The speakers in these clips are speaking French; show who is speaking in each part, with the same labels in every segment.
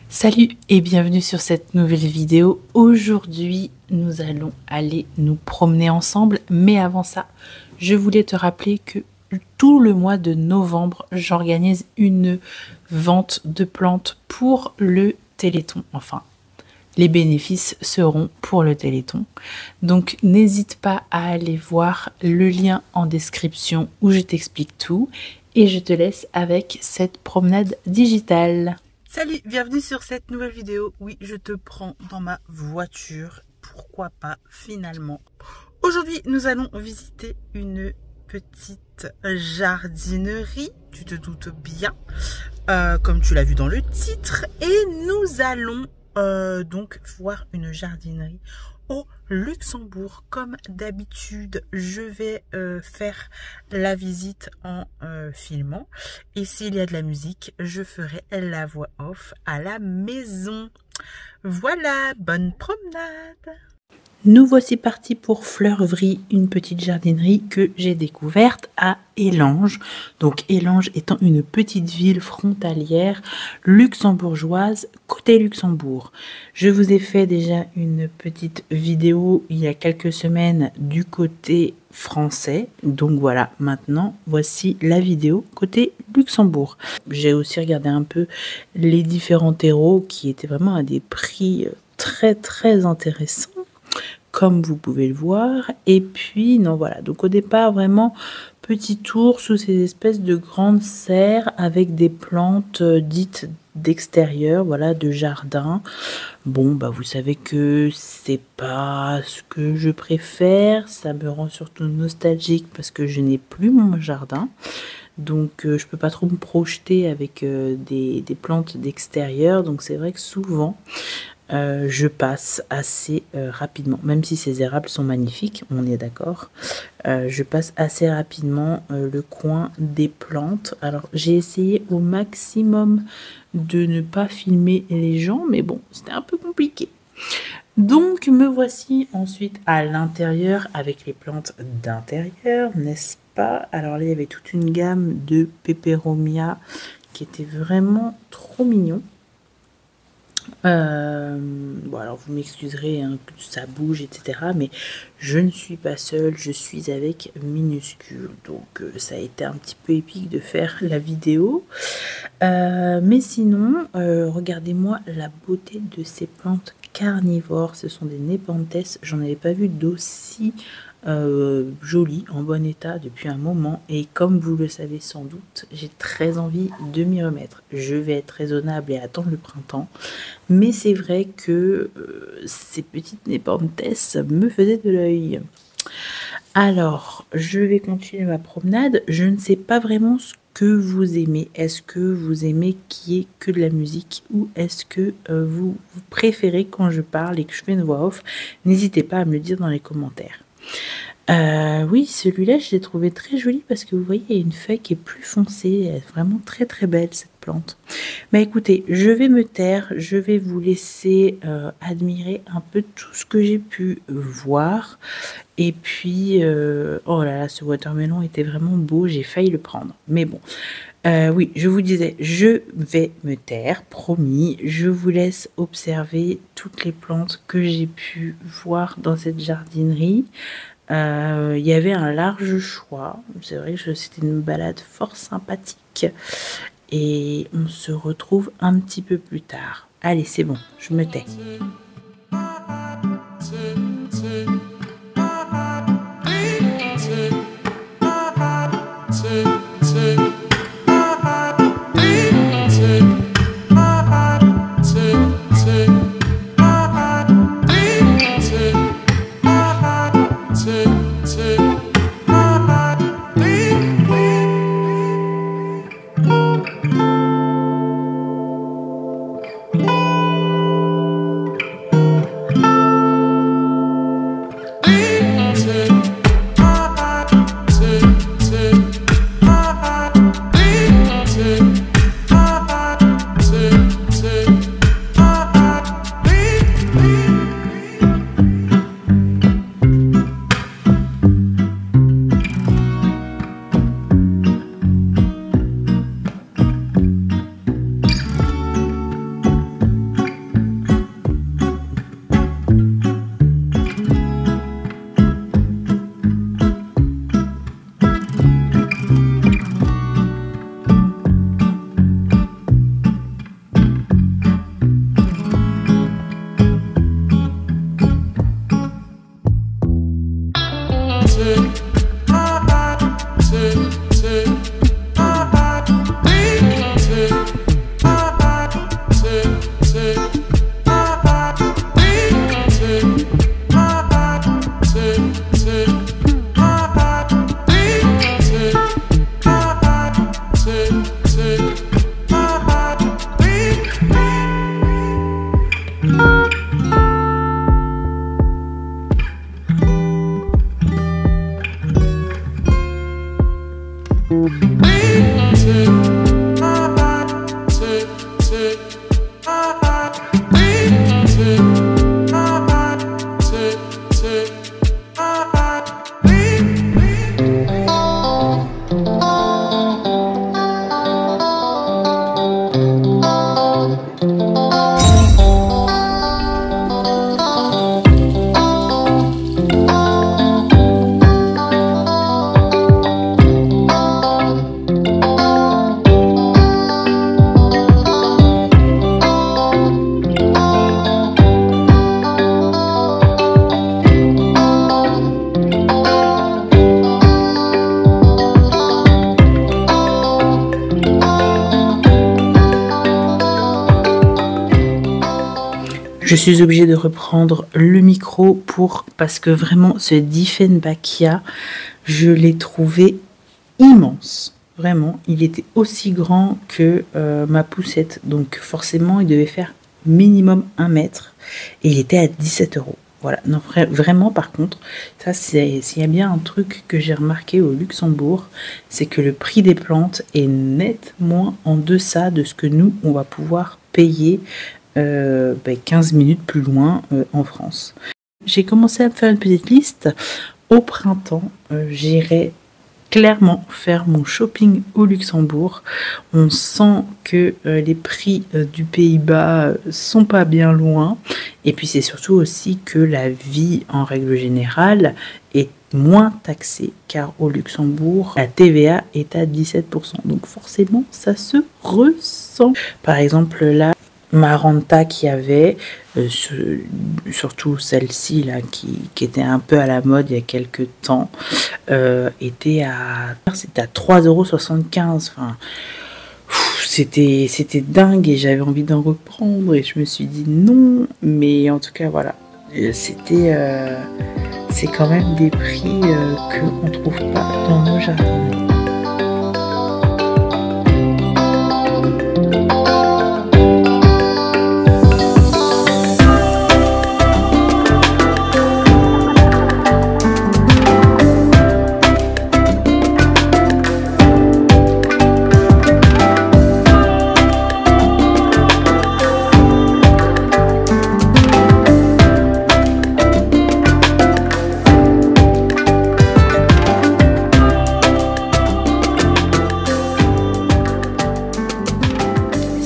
Speaker 1: Salut et bienvenue sur cette nouvelle vidéo. Aujourd'hui, nous allons aller nous promener ensemble. Mais avant ça, je voulais te rappeler que tout le mois de novembre, j'organise une vente de plantes pour le Téléthon. Enfin, les bénéfices seront pour le Téléthon. Donc, n'hésite pas à aller voir le lien en description où je t'explique tout. Et je te laisse avec cette promenade digitale. Salut, bienvenue sur cette nouvelle vidéo. Oui, je te prends dans ma voiture. Pourquoi pas, finalement. Aujourd'hui, nous allons visiter une petite jardinerie. Tu te doutes bien, comme tu l'as vu dans le titre. Et nous allons donc voir une jardinerie au Luxembourg. Comme d'habitude, je vais faire la visite en filmant. Et s'il y a de la musique, je ferai la voix off à la maison. Voilà, bonne promenade! Nous voici partis pour Fleurvry, une petite jardinerie que j'ai découverte à Élange. Donc Élange étant une petite ville frontalière luxembourgeoise côté Luxembourg. Je vous ai fait déjà une petite vidéo il y a quelques semaines du côté français. Donc voilà, maintenant voici la vidéo côté Luxembourg. J'ai aussi regardé un peu les différents terreaux qui étaient vraiment à des prix très intéressants, comme vous pouvez le voir. Et puis non, voilà, donc au départ vraiment petit tour sous ces espèces de grandes serres avec des plantes dites d'extérieur, voilà, de jardin. Bon, bah vous savez que c'est pas ce que je préfère, ça me rend surtout nostalgique parce que je n'ai plus mon jardin. Donc je peux pas trop me projeter avec des plantes d'extérieur, donc c'est vrai que souvent je passe assez rapidement, même si ces érables sont magnifiques, on est d'accord. Je passe assez rapidement le coin des plantes. Alors j'ai essayé au maximum de ne pas filmer les gens, mais bon, c'était un peu compliqué. Donc me voici ensuite à l'intérieur avec les plantes d'intérieur, n'est-ce pas? Alors là, il y avait toute une gamme de Peperomia qui était vraiment trop mignon. Bon, alors vous m'excuserez, hein, que ça bouge, etc. Mais je ne suis pas seule, je suis avec Minuscule. Donc ça a été un petit peu épique de faire la vidéo. Mais sinon, regardez-moi la beauté de ces plantes carnivores. Ce sont des Nepenthes. J'en avais pas vu d'aussi joli, en bon état depuis un moment, et comme vous le savez sans doute, j'ai très envie de m'y remettre. Je vais être raisonnable et attendre le printemps, mais c'est vrai que ces petites Nepenthes me faisaient de l'œil. Alors, je vais continuer ma promenade. Je ne sais pas vraiment ce que vous aimez. Est-ce que vous aimez qu'il y ait que de la musique, ou est-ce que vous préférez quand je parle et que je fais une voix off? N'hésitez pas à me le dire dans les commentaires. Oui, celui-là, je l'ai trouvé très joli parce que vous voyez, il y a une feuille qui est plus foncée. Elle est vraiment très belle, cette plante. Mais écoutez, je vais me taire. Je vais vous laisser admirer un peu tout ce que j'ai pu voir. Et puis, oh là là, ce watermelon était vraiment beau. J'ai failli le prendre. Mais bon, oui, je vous disais, je vais me taire, promis. Je vous laisse observer toutes les plantes que j'ai pu voir dans cette jardinerie. Il y avait un large choix. C'est vrai que c'était une balade fort sympathique. Et on se retrouve un petit peu plus tard. Allez, c'est bon, je me tais. Je suis obligée de reprendre le micro parce que vraiment ce Diefenbachia, je l'ai trouvé immense. Vraiment, il était aussi grand que ma poussette. Donc forcément, il devait faire minimum 1 mètre. Et il était à 17 €. Voilà, non, vraiment par contre, ça s'il y a bien un truc que j'ai remarqué au Luxembourg, c'est que le prix des plantes est nettement en deçà de ce que nous, on va pouvoir payer 15 minutes plus loin en France. J'ai commencé à me faire une petite liste. Au printemps, j'irai clairement faire mon shopping au Luxembourg. On sent que les prix du Pays-Bas sont pas bien loin. Et puis c'est surtout aussi que la vie en règle générale est moins taxée, car au Luxembourg, la TVA est à 17%. Donc forcément, ça se ressent. Par exemple, là, ma renta qu'il y avait, surtout celle-ci là qui était un peu à la mode il y a quelques temps, c'était à 3,75 €. Enfin, c'était dingue et j'avais envie d'en reprendre et je me suis dit non, mais en tout cas voilà, c'est quand même des prix qu'on ne trouve pas dans nos jardins.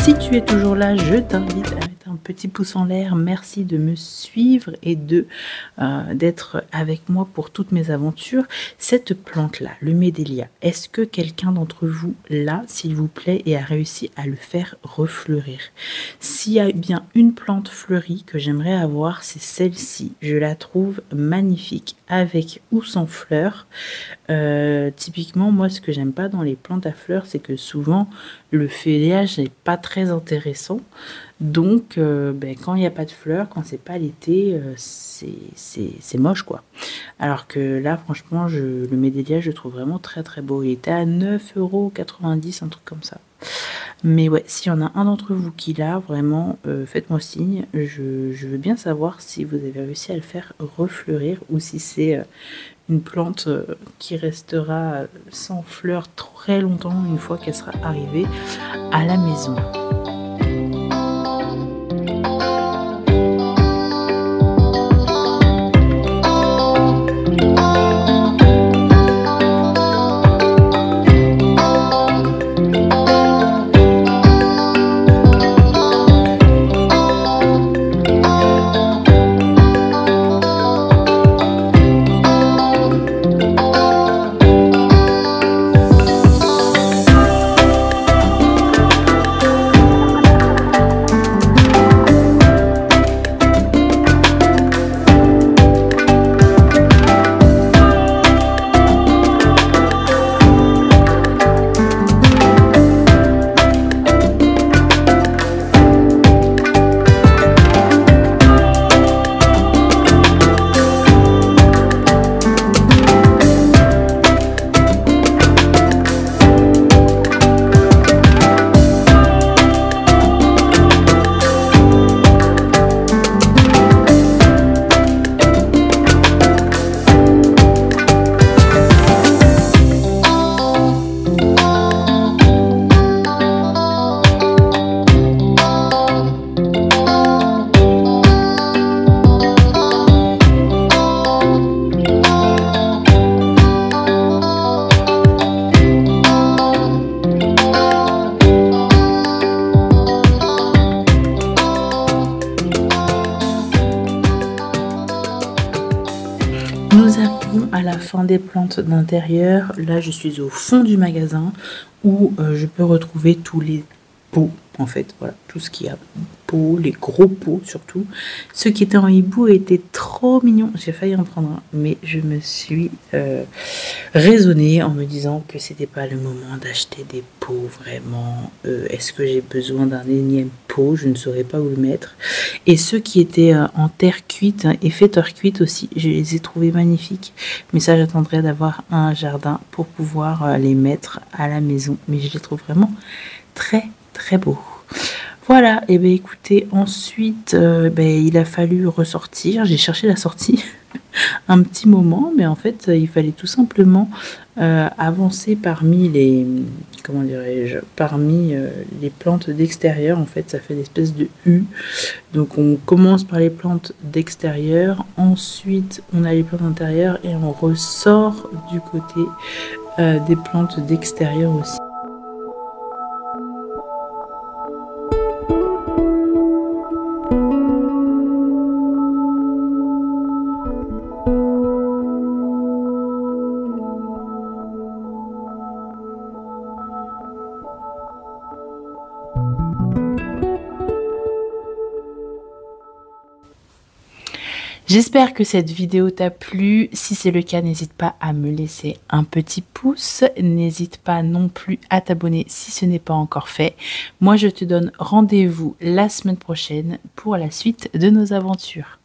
Speaker 1: Si tu es toujours là, je t'invite à mettre un petit pouce en l'air. Merci de me suivre et d'être avec moi pour toutes mes aventures. Cette plante-là, le Médélia, est-ce que quelqu'un d'entre vous l'a, s'il vous plaît, et a réussi à le faire refleurir? S'il y a bien une plante fleurie que j'aimerais avoir, c'est celle-ci. Je la trouve magnifique, avec ou sans fleurs. Typiquement, moi, ce que j'aime pas dans les plantes à fleurs, c'est que souvent, le feuillage n'est pas très intéressant. Donc, quand il n'y a pas de fleurs, quand c'est pas l'été, c'est moche, quoi. Alors que là, franchement, le Médélia, je le trouve vraiment très très beau. Il était à 9,90 €, un truc comme ça. Mais ouais, s'il y en a un d'entre vous qui l'a, vraiment, faites-moi signe. Je veux bien savoir si vous avez réussi à le faire refleurir ou si c'est une plante qui restera sans fleurs très longtemps une fois qu'elle sera arrivée à la maison. à la fin des plantes d'intérieur. Là, je suis au fond du magasin où je peux retrouver tous les pots, en fait, voilà, tout ce qu'il y a, pots, les gros pots surtout. Ceux qui étaient en hibou étaient trop mignons, j'ai failli en prendre un, mais je me suis raisonnée en me disant que c'était pas le moment d'acheter des pots vraiment. Est-ce que j'ai besoin d'un énième pot? Je ne saurais pas où le mettre. Et ceux qui étaient en terre cuite, effet terre cuite aussi, je les ai trouvés magnifiques, mais ça j'attendrai d'avoir un jardin pour pouvoir les mettre à la maison, mais je les trouve vraiment très beau. Voilà, et bien écoutez, ensuite il a fallu ressortir, j'ai cherché la sortie un petit moment, mais en fait il fallait tout simplement avancer parmi les, comment dirais-je, parmi les plantes d'extérieur. En fait ça fait une espèce de U, donc on commence par les plantes d'extérieur, ensuite on a les plantes d'intérieur et on ressort du côté des plantes d'extérieur aussi. J'espère que cette vidéo t'a plu. Si c'est le cas, n'hésite pas à me laisser un petit pouce. N'hésite pas non plus à t'abonner si ce n'est pas encore fait. Moi, je te donne rendez-vous la semaine prochaine pour la suite de nos aventures.